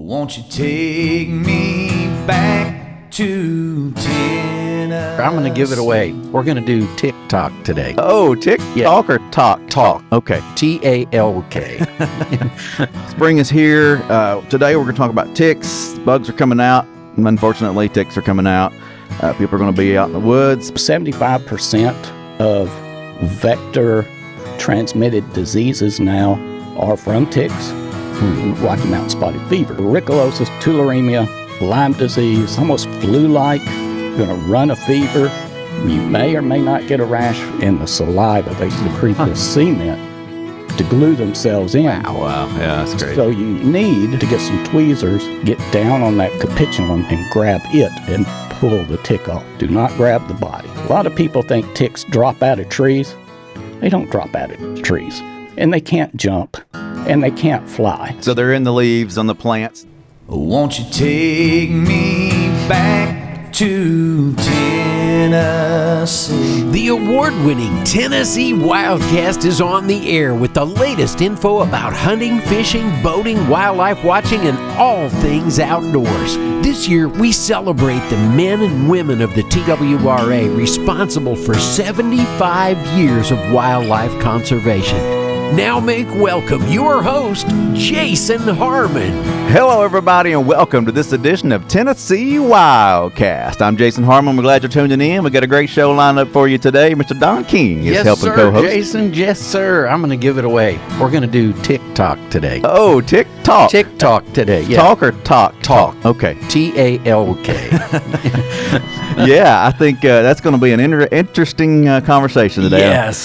Won't you take me back to Tennessee? I'm going to give it away. We're going to do TikTok today. Oh, TikTok or talk? Talk. Okay. T-A-L-K. Spring is here. Today we're going to talk about ticks. Bugs are coming out. Unfortunately, ticks are coming out. People are going to be out in the woods. 75% of vector transmitted diseases now are from ticks. Rocky Mountain spotted fever, rickelosis, tularemia, Lyme disease, almost flu-like. You're going to run a fever. You may or may not get a rash in the saliva. They secrete the cement to glue themselves in. Wow. Yeah, that's great. So you need to get some tweezers, get down on that capitulum and grab it and pull the tick off. Do not grab the body. A lot of people think ticks drop out of trees. They don't drop out of trees. And they can't jump. And they can't fly. So they're in the leaves on the plants. Won't you take me back to Tennessee? The award-winning Tennessee Wildcast is on the air with the latest info about hunting, fishing, boating, wildlife watching, and all things outdoors. This year, we celebrate the men and women of the TWRA responsible for 75 years of wildlife conservation. Now make welcome your host, Jason Harmon. Hello, everybody, and welcome to this edition of Tennessee Wildcast. I'm Jason Harmon. We're glad you're tuning in. We got a great show lined up for you today. Mr. Don King is helping co-host. Jason. Yes, sir. I'm going to give it away. We're going to do TikTok today. Oh, TikTok. TikTok today. Yeah. Talk or talk? Talk. Okay. T-A-L-K. Yeah, I think that's going to be an interesting conversation today.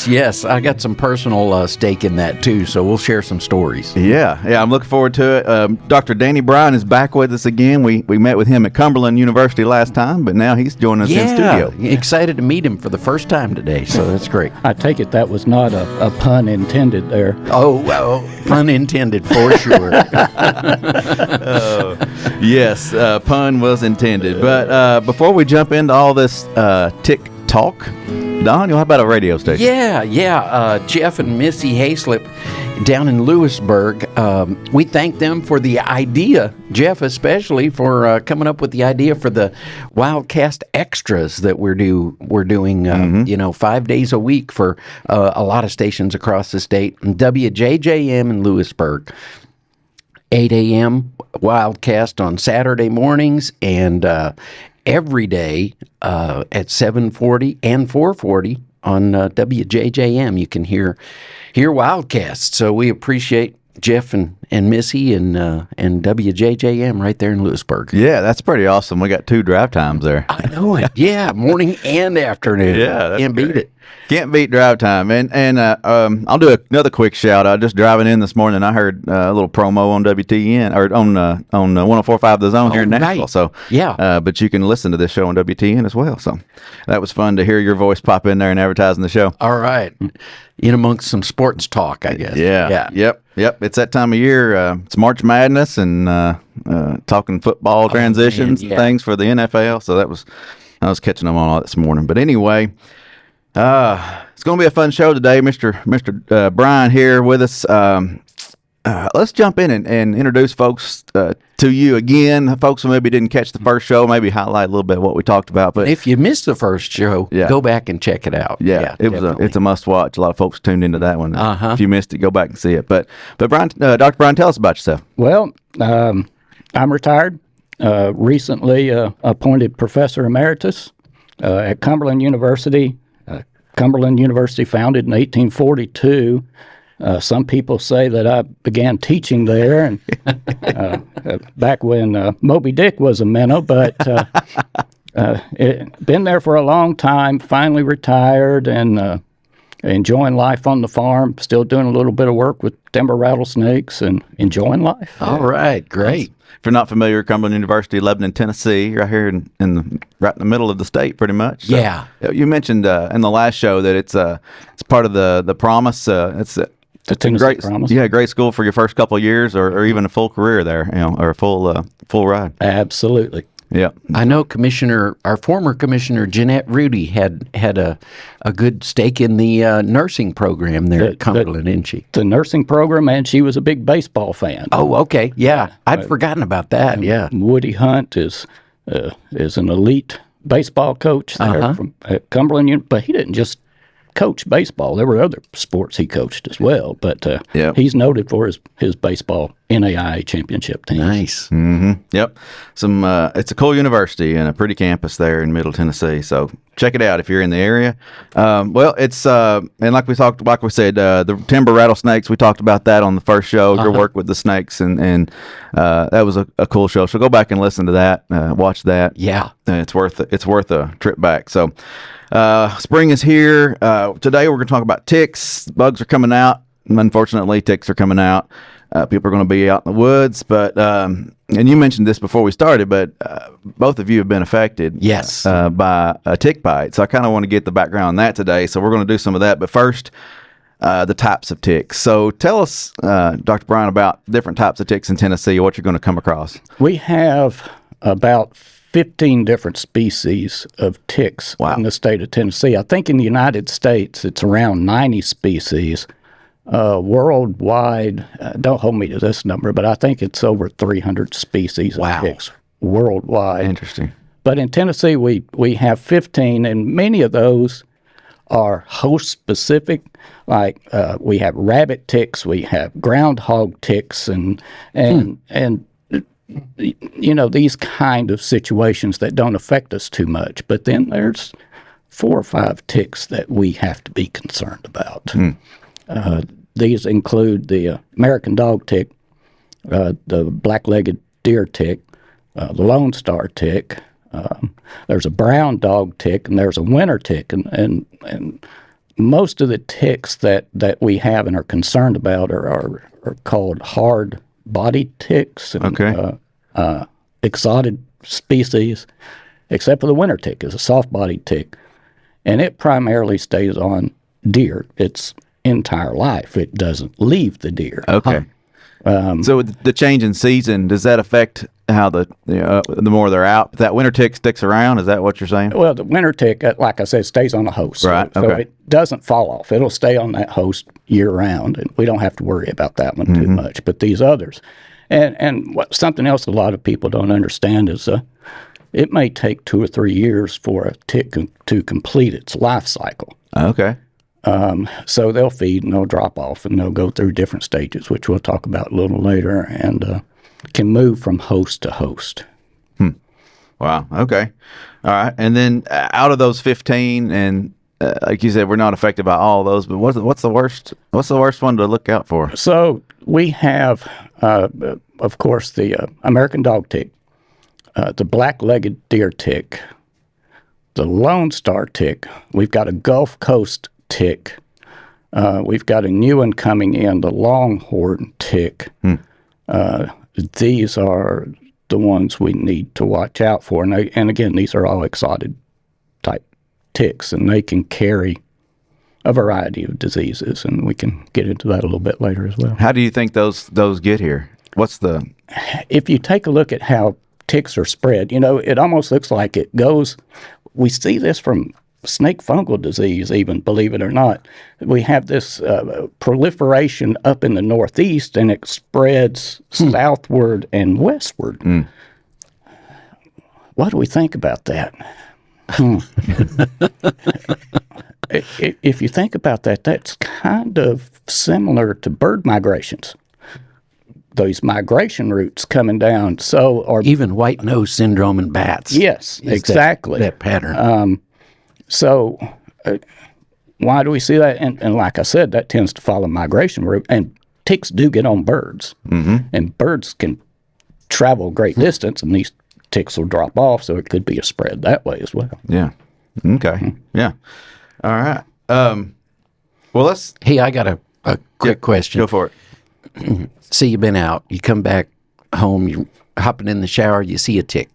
Yes. I got some personal stake in that, too, so we'll share some stories. Yeah, I'm looking forward to it. Dr. Danny Bryan is back with us again. We met with him at Cumberland University last time, but now he's joining us in studio. Excited to meet him for the first time today, so that's great. I take it that was not a pun intended there. Oh, well, pun intended for sure. Yes, pun was intended. But before we jump into all this tick talk, Don, how about a radio station? Yeah. Jeff and Missy Hayslip down in Lewisburg, we thank them for the idea, Jeff especially, for coming up with the idea for the Wildcast Extras that we're doing, 5 days a week for a lot of stations across the state. WJJM in Lewisburg, 8 a.m. Wildcast on Saturday mornings, and every day at 7:40 and 4:40 on WJJM. You can hear Wildcast. So we appreciate Jeff and Missy and WJJM right there in Lewisburg. Yeah, that's pretty awesome. We got 2 drive times there. I know it. Yeah, morning and afternoon. Yeah, that's can't beat it. Can't beat drive time. And I'll do another quick shout out. Just driving in this morning, I heard a little promo on WTN or on 104.5 The Zone here in Nashville. Right. So yeah, but you can listen to this show on WTN as well. So that was fun to hear your voice pop in there and advertising the show. All right, in amongst some sports talk, I guess. Yeah. Yep. It's that time of year. It's March Madness and talking football transitions and things for the NFL. So I was catching them on all this morning. But anyway. It's going to be a fun show today. Mr. Bryan here with us. Let's jump in and introduce folks to you again. Folks who maybe didn't catch the first show, maybe highlight a little bit of what we talked about. But if you missed the first show, go back and check it out. Yeah, it's a must watch. A lot of folks tuned into that one. If you missed it, go back and see it. But Bryan, Dr. Bryan, tell us about yourself. Well, I'm retired. Recently appointed professor emeritus at Cumberland University. Cumberland University founded in 1842. Some people say that I began teaching there and back when Moby Dick was a minnow, but been there for a long time, finally retired and enjoying life on the farm, still doing a little bit of work with timber rattlesnakes and enjoying life. All right, great. If you're not familiar, Cumberland University, Lebanon, Tennessee, right here right in the middle of the state, pretty much. So, yeah. You mentioned in the last show that it's part of the Promise. It's the Tennessee Promise. Yeah, great school for your first couple of years, or even a full career there, or a full ride. Absolutely. Yeah. I know our former commissioner, Jeanette Rudy, had a good stake in the nursing program there at Cumberland, didn't she? The nursing program, and she was a big baseball fan. Oh, okay. Yeah. I'd forgotten about that. Yeah. Woody Hunt is an elite baseball coach there from Cumberland, but he didn't just coach baseball. There were other sports he coached as well, but he's noted for his baseball NAIA championship team. Nice. Mm-hmm. Yep. It's a cool university and a pretty campus there in Middle Tennessee. So check it out if you're in the area. Well, it's and like we said, the timber rattlesnakes. We talked about that on the first show. Your work with the snakes, and that was a cool show. So go back and listen to that. Watch that. Yeah, it's worth a trip back. So spring is here. Today we're going to talk about ticks. Bugs are coming out. Unfortunately, ticks are coming out. People are going to be out in the woods, but and you mentioned this before we started, but both of you have been affected, yes, by a tick bite. So I kind of want to get the background on that today. So we're going to do some of that, but first, the types of ticks. So tell us, Dr. Bryan, about different types of ticks in Tennessee. What you're going to come across? We have about 15 different species of ticks in the state of Tennessee. I think in the United States, it's around 90 species. Worldwide, don't hold me to this number, but I think it's over 300 species of ticks worldwide. Interesting. But in Tennessee, we have 15, and many of those are host-specific. Like we have rabbit ticks, we have groundhog ticks, and you know, these kind of situations that don't affect us too much. But then there's 4 or 5 ticks that we have to be concerned about. These include the American dog tick, the black-legged deer tick, the Lone Star tick. There's a brown dog tick, and there's a winter tick. And most of the ticks that we have and are concerned about are called hard-bodied ticks and exotic species, except for the winter tick is a soft-bodied tick. And it primarily stays on deer its entire life. It doesn't leave the deer. Okay. So the change in season, does that affect how the more they're out? If that winter tick sticks around, is that what you're saying? Well, the winter tick, like I said, stays on the host. Right. So it doesn't fall off. It'll stay on that host year round, and we don't have to worry about that one too much. But these others, and something else a lot of people don't understand is it may take 2 or 3 years for a tick to complete its life cycle. Okay. So they'll feed and they'll drop off and they'll go through different stages, which we'll talk about a little later, and can move from host to host. Wow. Okay. All right. And then out of those 15, and like you said, we're not affected by all those, but what's the worst? What's the worst one to look out for? So we have, of course, the American dog tick, the black-legged deer tick, the Lone Star tick. We've got a Gulf Coast tick. We've got a new one coming in, the longhorn tick. These are the ones we need to watch out for. And again, these are all exotic type ticks, and they can carry a variety of diseases, and we can get into that a little bit later as well. How do you think those get here? If you take a look at how ticks are spread, it almost looks like it goes. We see this from snake fungal disease, even, believe it or not. We have this proliferation up in the northeast, and it spreads southward and westward. What do we think about that? If you think about that, that's kind of similar to bird migrations. Those migration routes coming down. Or even white nose syndrome in bats. Yes, exactly. That pattern. So why do we see that? And like I said, that tends to follow migration route. And ticks do get on birds. And birds can travel a great distance, and these ticks will drop off, so it could be a spread that way as well. Yeah. Okay. Yeah. All right. Well, Hey, I got a quick question. Go for it. See, you've been out. You come back home, you're hopping in the shower, you see a tick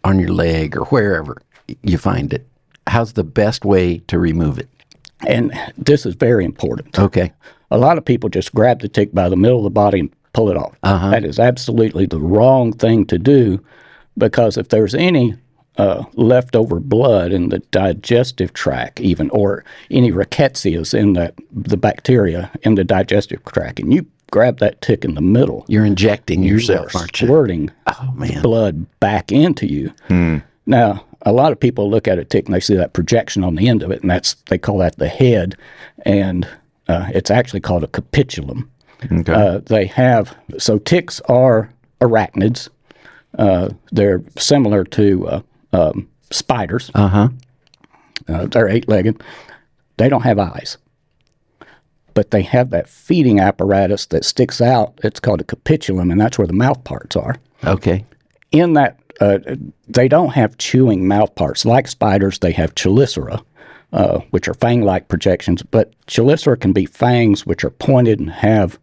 on your leg or wherever you find it. How's the best way to remove it? And this is very important. Okay. A lot of people just grab the tick by the middle of the body and pull it off. That is absolutely the wrong thing to do, because if there's any leftover blood in the digestive tract, even, or any rickettsias in the bacteria in the digestive tract, and you grab that tick in the middle, You're injecting yourself, are aren't you? squirting Oh, man. blood back into you. Now, a lot of people look at a tick and they see that projection on the end of it, and they call that the head, and it's actually called a capitulum. Okay. Ticks are arachnids. They're similar to spiders. They're 8-legged. They don't have eyes, but they have that feeding apparatus that sticks out. It's called a capitulum, and that's where the mouth parts are. Okay. In that, they don't have chewing mouth parts. Like spiders, they have chelicera, which are fang-like projections, but chelicera can be fangs which are pointed and have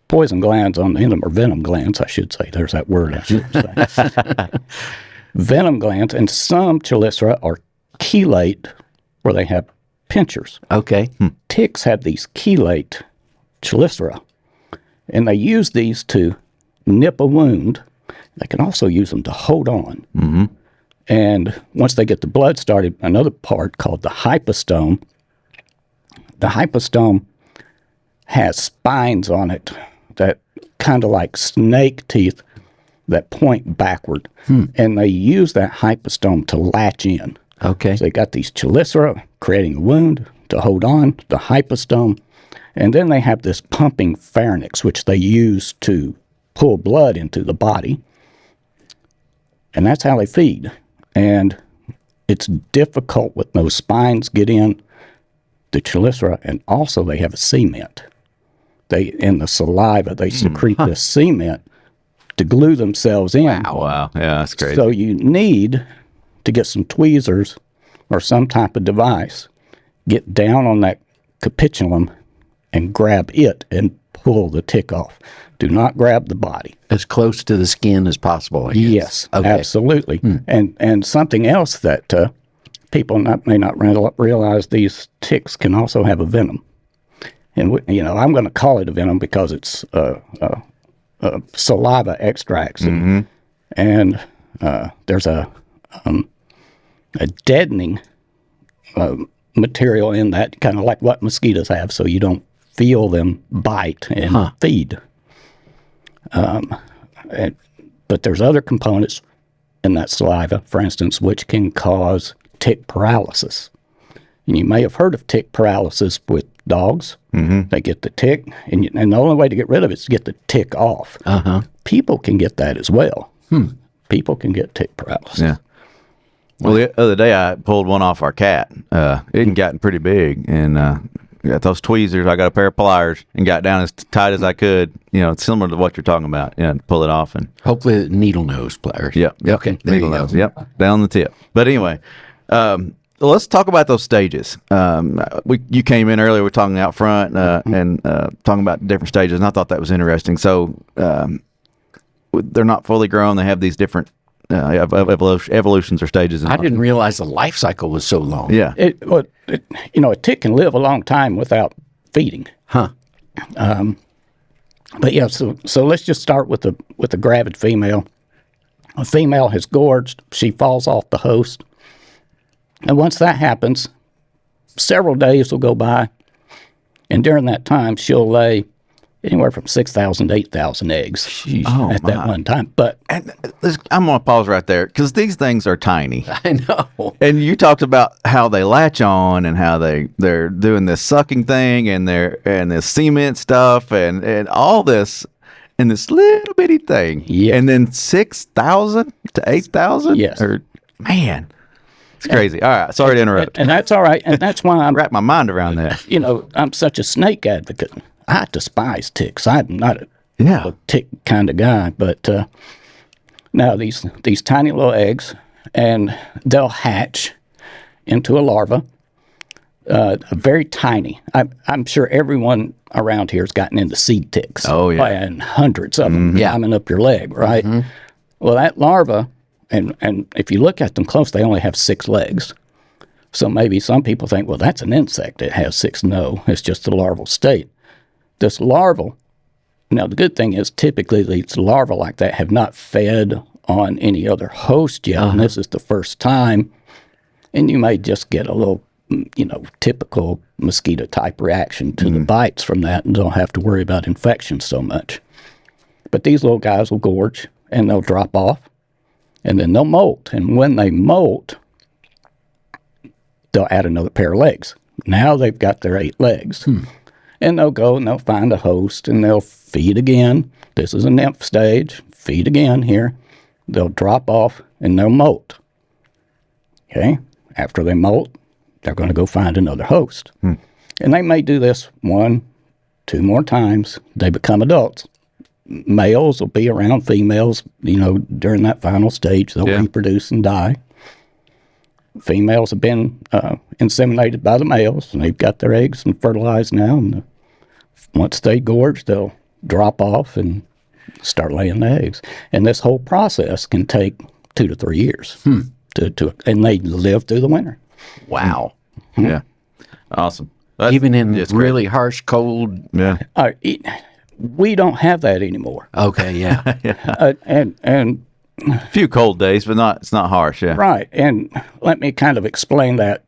poison glands on the end of them, or venom glands, I should say. There's that word I should say. Venom glands, and some chelicera are chelate, where they have pinchers. Okay. Ticks have these chelate chelicera, and they use these to nip a wound. They can also use them to hold on. And once they get the blood started, another part called the hypostome. The hypostome has spines on it that kind of like snake teeth that point backward. And they use that hypostome to latch in. Okay. So they got these chelicera creating a wound to hold on, the hypostome, and then they have this pumping pharynx, which they use to pull blood into the body. And that's how they feed. And it's difficult when those spines get in the chelicera, and also they have a cement. In the saliva, they secrete this cement to glue themselves in. Wow. Yeah, that's crazy. So you need to get some tweezers or some type of device, get down on that capitulum and grab it and pull the tick off. Do not grab the body. As close to the skin as possible, I guess. Yes, Okay. absolutely. And something else that people may not realize, these ticks can also have a venom. And, I'm going to call it a venom because it's saliva extracts. And there's a deadening material in that, kind of like what mosquitoes have, so you don't feel them bite and feed. But there's other components in that saliva, for instance, which can cause tick paralysis. And you may have heard of tick paralysis with dogs. They get the tick, and the only way to get rid of it is to get the tick off. People can get that as well. People can get tick paralysis. Yeah. Well, the other day I pulled one off our cat. It had gotten pretty big, and got those tweezers. I got a pair of pliers and got down as tight as I could. Similar to what you're talking about. To pull it off, and Hopefully needle nose pliers. Yep. Okay. There you Needle go. nose. Yep. Down the tip. But anyway, let's talk about those stages. You came in earlier. We're talking out front and talking about different stages, and I thought that was interesting. So they're not fully grown. They have these different evolutions or stages. I didn't realize the life cycle was so long. Yeah. A tick can live a long time without feeding. Huh. But yeah, so let's just start with the gravid female. A female has gorged. She falls off the host. And once that happens, several days will go by. And during that time, she'll lay anywhere from 6,000 to 8,000 eggs at that one time. But And I'm going to pause right there because these things are tiny. I know. And you talked about how they latch on and how they're doing this sucking thing and this cement stuff and all this in this little bitty thing. Yeah. And then 6,000 to 8,000? Yes. Man, it's crazy. All right. Sorry to interrupt. and that's all right. And that's why I'm Wrap my mind around that. I'm such a snake advocate. I despise ticks. I'm not Yeah. a tick kind of guy. But now these tiny little eggs, and they'll hatch into a larva, very tiny. I'm sure everyone around here has gotten into seed ticks. Oh, yeah. And hundreds of them climbing up your leg, right? Well, that larva, and if you look at them close, they only have 6 legs. So maybe some people think, well, that's an insect. It has 6. No, it's just the larval state. This larval, now the good thing is typically these larvae like that have not fed on any other host yet, and this is the first time, and you may just get a little, typical mosquito type reaction to the bites from that and don't have to worry about infection so much. But these little guys will gorge and they'll drop off and then they'll molt. And when they molt, they'll add another pair of legs. Now they've got their 8 legs. And they'll go and they'll find a host and they'll feed again. This is a nymph stage. Feed again here. They'll drop off and they'll molt. Okay? After they molt, they're going to go find another host. And they may do this 1, 2 more times. They become adults. Males will be around females, during that final stage. They'll reproduce and die. Females have been inseminated by the males, and they've got their eggs and fertilized now. And once they gorge, they'll drop off and start laying the eggs. And this whole process can take 2 to 3 years. And they live through the winter. Wow. Yeah. Awesome. Even in really harsh, cold. Yeah. We don't have that anymore. Okay, yeah. And A few cold days, but it's not harsh, yeah. right. And let me kind of explain that.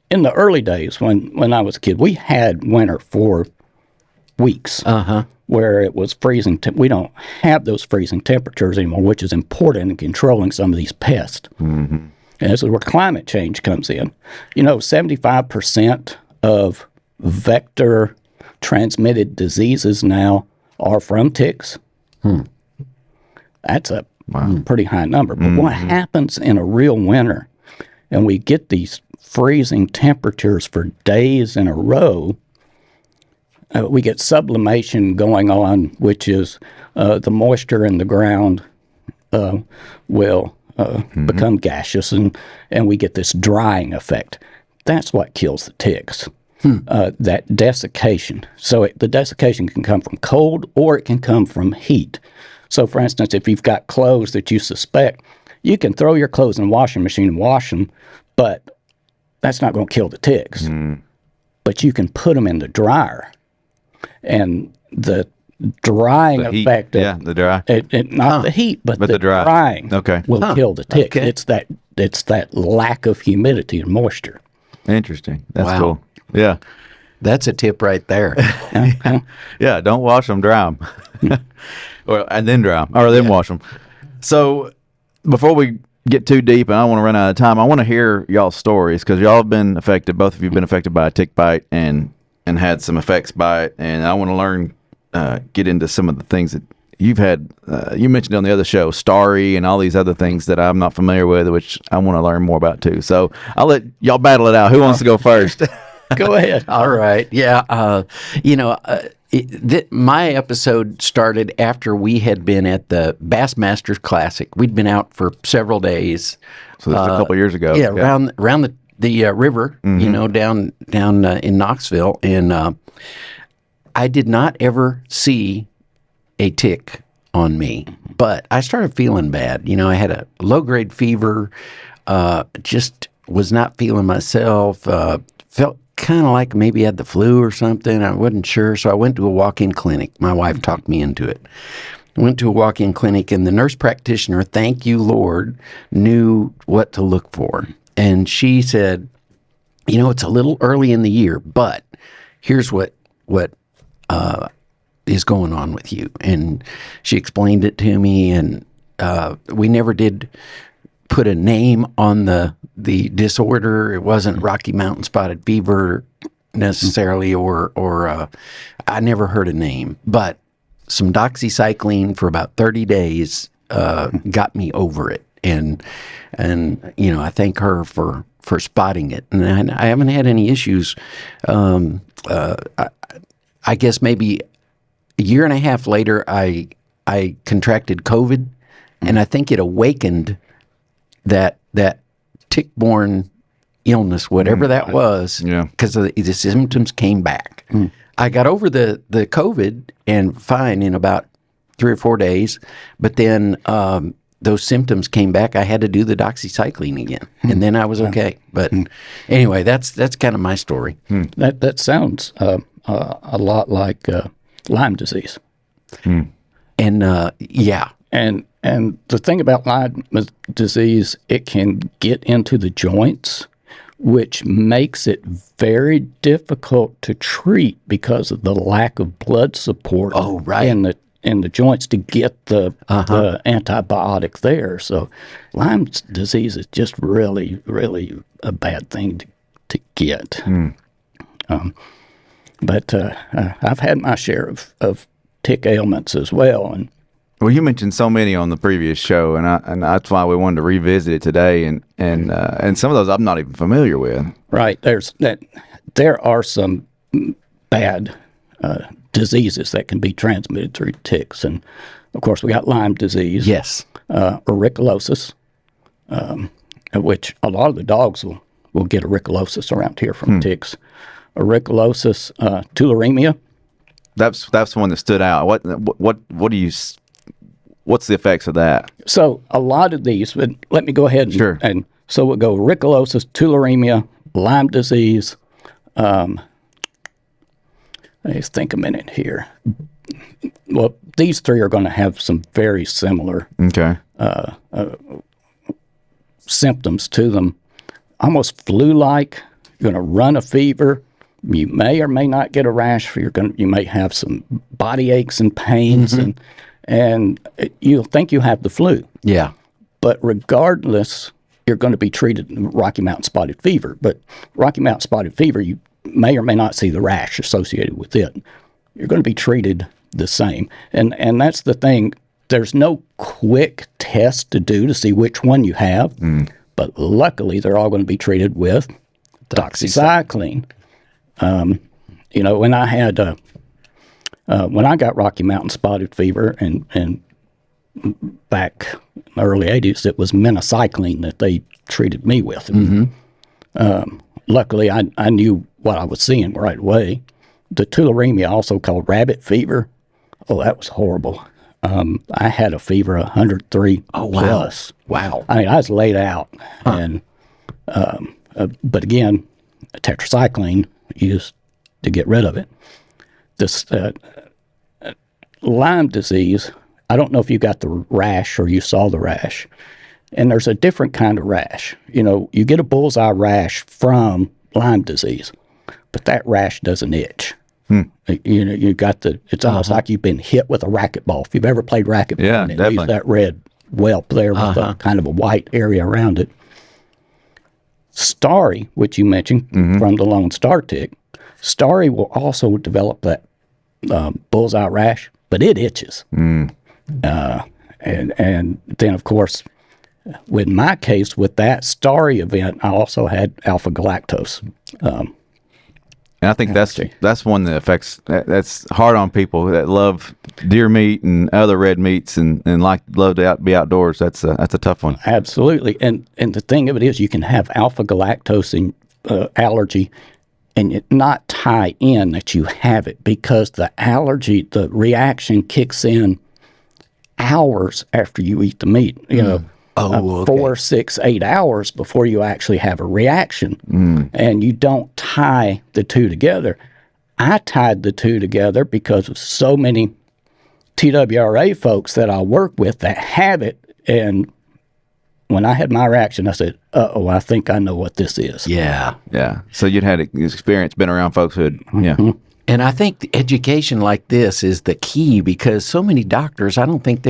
In the early days when I was a kid, we had winter for weeks. Where it was freezing. We don't have those freezing temperatures anymore, which is important in controlling some of these pests. And this is where climate change comes in. 75% of vector transmitted diseases now are from ticks. That's a pretty high number. But what happens in a real winter, and we get these freezing temperatures for days in a row, we get sublimation going on, which is the moisture in the ground will become gaseous, and we get this drying effect. That's what kills the ticks, that desiccation. So the desiccation can come from cold or it can come from heat. So, for instance, if you've got clothes that you suspect, you can throw your clothes in the washing machine and wash them, but that's not going to kill the ticks. But you can put them in the dryer. And the drying effect, the dry, not the heat, but the drying, will kill the tick. Okay. It's that lack of humidity and moisture. Interesting. That's cool. Yeah, That's a tip right there. yeah. Don't wash them, dry them, and then dry them, or then wash them. So before we get too deep, and I don't want to run out of time, I want to hear y'all's stories because y'all have been affected. Both of you have been affected by a tick bite and had some effects by it, and I want to learn, get into some of the things that you've had. You mentioned on the other show, Starry and all these other things that I'm not familiar with, which I want to learn more about too. So I'll let y'all battle it out. Who wants to go first? Go ahead. All right. Yeah. My episode started after we had been at the Bassmasters Classic. We'd been out for several days. So this was a couple of years ago. Yeah, around the river, down in Knoxville, and I did not ever see a tick on me, but I started feeling bad. I had a low-grade fever, just was not feeling myself, felt kind of like maybe I had the flu or something. I wasn't sure, so I went to a walk-in clinic. My wife talked me into it. I went to a walk-in clinic, and the nurse practitioner, thank you, Lord, knew what to look for. And she said, it's a little early in the year, but here's what is going on with you. And she explained it to me, and we never did put a name on the disorder. It wasn't Rocky Mountain Spotted Fever necessarily, or I never heard a name, but some doxycycline for about 30 days got me over it. And I thank her for spotting it, and I haven't had any issues. I guess maybe a year and a half later, I contracted COVID, and I think it awakened that tick-borne illness, whatever that was, because the symptoms came back. I got over the COVID and fine in about 3 or 4 days, but then those symptoms came back. I had to do the doxycycline again, and then I was okay. But anyway, that's kind of my story. That sounds a lot like Lyme disease. And yeah. And and the thing about Lyme disease, it can get into the joints, which makes it very difficult to treat because of the lack of blood support in the joints to get the antibiotic there. So Lyme disease is just really, really a bad thing to get. But I've had my share of tick ailments as well. And Well, you mentioned so many on the previous show, and that's why we wanted to revisit it today. And some of those I'm not even familiar with. right, there are some bad diseases that can be transmitted through ticks. And of course, we got Lyme disease. Yes. Auriculosis, which a lot of the dogs will get auriculosis around here from ticks. Auriculosis, tularemia. That's the one that stood out. What do you? What's the effects of that? So a lot of these, but let me go ahead and so we'll go auriculosis, tularemia, Lyme disease. Let's think a minute here. Well, these three are going to have some very similar symptoms to them, almost flu-like. You're going to run a fever. You may or may not get a rash. You may have some body aches and pains, and you'll think you have the flu. Yeah. But regardless, you're going to be treated Rocky Mountain spotted fever. But Rocky Mountain spotted fever, you may or may not see the rash associated with it. You're going to be treated the same. And that's the thing. There's no quick test to do to see which one you have. But luckily, they're all going to be treated with doxycycline. When I had when I got Rocky Mountain spotted fever, and back in the early '80s, it was minocycline that they treated me with. Luckily, I knew what I was seeing right away. The tularemia, also called rabbit fever, that was horrible. I had a fever 103 plus. Wow. I mean, I was laid out, and but again, tetracycline used to get rid of it. This Lyme disease, I don't know if you got the rash or you saw the rash, and there's a different kind of rash. You get a bullseye rash from Lyme disease, but that rash doesn't itch. You got it's almost like you've been hit with a racquetball. If you've ever played racquetball, and it leaves that red whelp there with a kind of a white area around it. Starry, which you mentioned from the Lone Star tick, Starry will also develop that bullseye rash, but it itches. And then, of course, with my case, with that Starry event, I also had alpha galactose. And I think that's one that affects. That's hard on people that love deer meat and other red meats and love to be outdoors. That's a tough one. Absolutely, and the thing of it is, you can have alpha galactose allergy, and it not tie in that you have it, because the reaction kicks in hours after you eat the meat. 4, 6, 8 hours before you actually have a reaction. And you don't tie the two together. I tied the two together because of so many TWRA folks that I work with that have it. And when I had my reaction, I said, I think I know what this is. Yeah. Yeah. So you'd had experience, been around folks who had, And I think the education like this is the key, because so many doctors, I don't think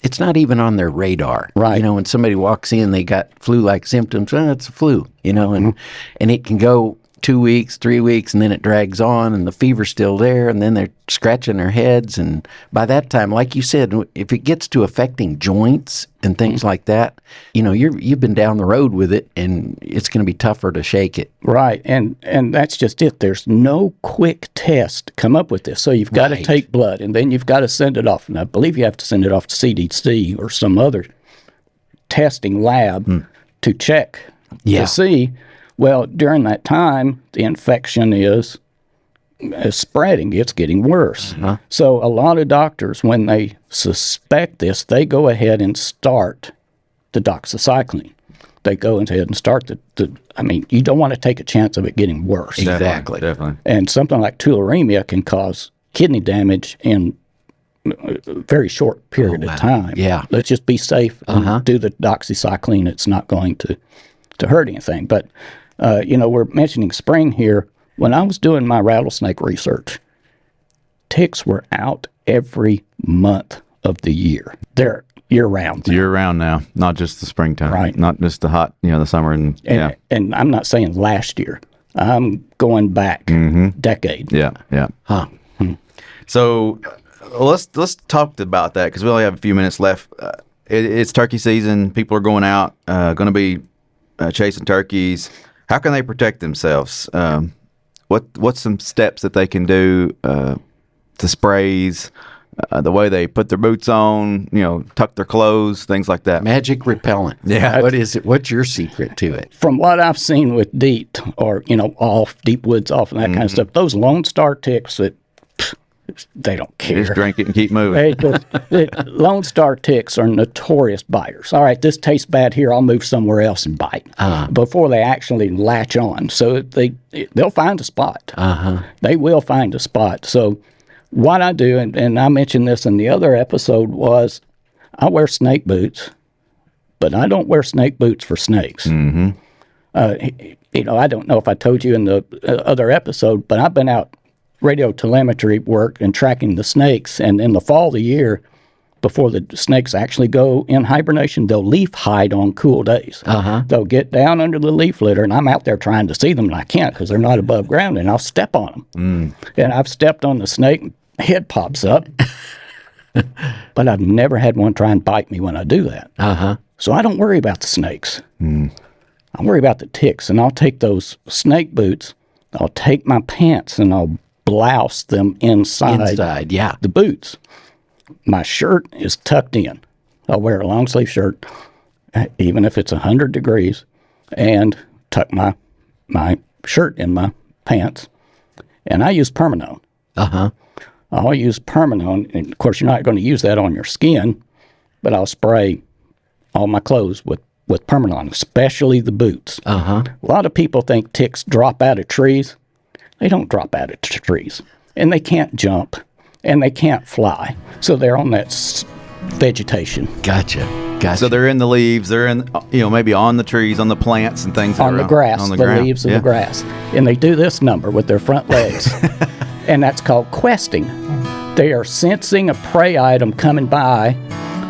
it's not even on their radar. Right. When somebody walks in, they got flu-like symptoms, it's a flu, and it can go 2 weeks, 3 weeks, and then it drags on, and the fever's still there, and then they're scratching their heads. And by that time, like you said, if it gets to affecting joints and things like that, you've been down the road with it, and it's going to be tougher to shake it. Right, and that's just it. There's no quick test to come up with this. So you've got to take blood, and then you've got to send it off. And I believe you have to send it off to CDC or some other testing lab to check to see. Well, during that time, the infection is spreading. It's getting worse. So a lot of doctors, when they suspect this, they go ahead and start the doxycycline. They go ahead and start you don't want to take a chance of it getting worse. Exactly. Definitely. And something like tularemia can cause kidney damage in very short period of time. Yeah. Let's just be safe and do the doxycycline. It's not going to hurt anything. But, we're mentioning spring here. When I was doing my rattlesnake research, ticks were out every month of the year. They're year-round. Year-round now, not just the springtime. Right. Not just the hot, the summer. And I'm not saying last year. I'm going back decade. Yeah, yeah. Huh. So let's talk about that because we only have a few minutes left. It's turkey season. People are going out, going to be chasing turkeys. How can they protect themselves? What's some steps that they can do? The sprays, the way they put their boots on, tuck their clothes, things like that. Magic repellent. Yeah. What is it? What's your secret to it? From what I've seen with DEET or, off, deep woods off and that kind of stuff, those Lone Star ticks they don't care. Just drink it and keep moving. Lone Star ticks are notorious biters. All right, this tastes bad here. I'll move somewhere else and bite before they actually latch on. So they'll find a spot. They will find a spot. So what I do, and I mentioned this in the other episode, was I wear snake boots, but I don't wear snake boots for snakes. I don't know if I told you in the other episode, but I've been out radio telemetry work and tracking the snakes. And in the fall of the year, before the snakes actually go in hibernation, they'll leaf hide on cool days. They'll get down under the leaf litter, and I'm out there trying to see them, and I can't because they're not above ground, and I'll step on them. And I've stepped on the snake, and head pops up. But I've never had one try and bite me when I do that. So I don't worry about the snakes. I worry about the ticks, and I'll take those snake boots, I'll take my pants, and I'll blouse them inside the boots. My shirt is tucked in. I'll wear a long sleeve shirt, even if it's 100 degrees, and tuck my shirt in my pants. And I use Permanone. I'll use Permanone, and of course you're not going to use that on your skin, but I'll spray all my clothes with Permanone, especially the boots. A lot of people think ticks drop out of trees. They don't drop out of trees, and they can't jump, and they can't fly. So they're on that vegetation. Gotcha. So they're in the leaves. They're in, maybe on the trees, on the plants and things. On the grass, the leaves of the grass. And they do this number with their front legs, and that's called questing. They are sensing a prey item coming by,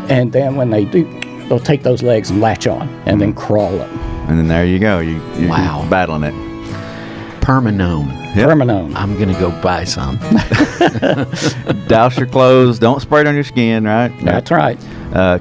and then when they do, they'll take those legs and latch on, and then crawl up. And then there you go. You're battling it. Permanone. Permanone. I'm going to go buy some. Douse your clothes. Don't spray it on your skin, right? That's right.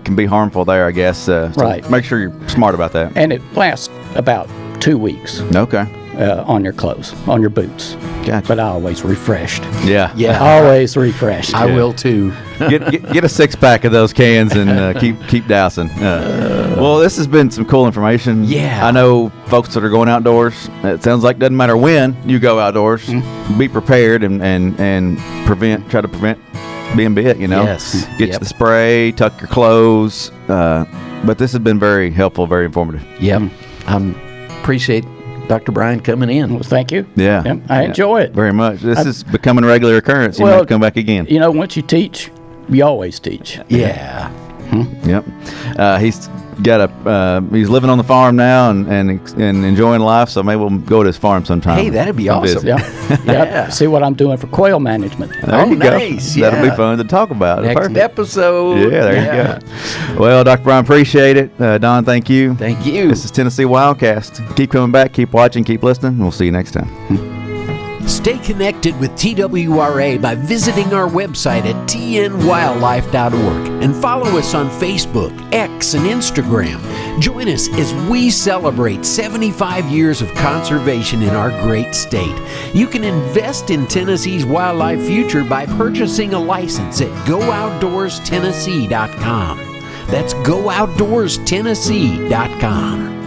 Can be harmful there, I guess. So right. Make sure you're smart about that. And it lasts about 2 weeks. Okay. On your clothes, on your boots. Gotcha. But I always refreshed. Yeah. Always refreshed. I will too. Get a 6-pack of those cans and keep dousing. Well, this has been some cool information. Yeah. I know folks that are going outdoors. It sounds like it doesn't matter when you go outdoors. Be prepared and try to prevent being bit. Yes. Get you the spray, tuck your clothes. But this has been very helpful, very informative. Yep. Appreciate Dr. Bryan coming in. Well, thank you. Yeah. Yep, I enjoy it. Very much. This is becoming a regular occurrence. You might come back again. Once you teach, you always teach. Yeah. Yep. He's got he's living on the farm now and enjoying life, so maybe we'll go to his farm sometime. Hey, that'd be awesome. Yeah. See what I'm doing for quail management. There you go. Nice. That'll be fun to talk about. Next Perfect. episode. Yeah, there you go. Well, Dr. Bryan, appreciate it. Don, thank you. Thank you. This is Tennessee Wildcast. Keep coming back, keep watching, keep listening, and we'll see you next time. Stay connected with TWRA by visiting our website at tnwildlife.org and follow us on Facebook, X, and Instagram. Join us as we celebrate 75 years of conservation in our great state. You can invest in Tennessee's wildlife future by purchasing a license at GoOutdoorsTennessee.com. That's GoOutdoorsTennessee.com.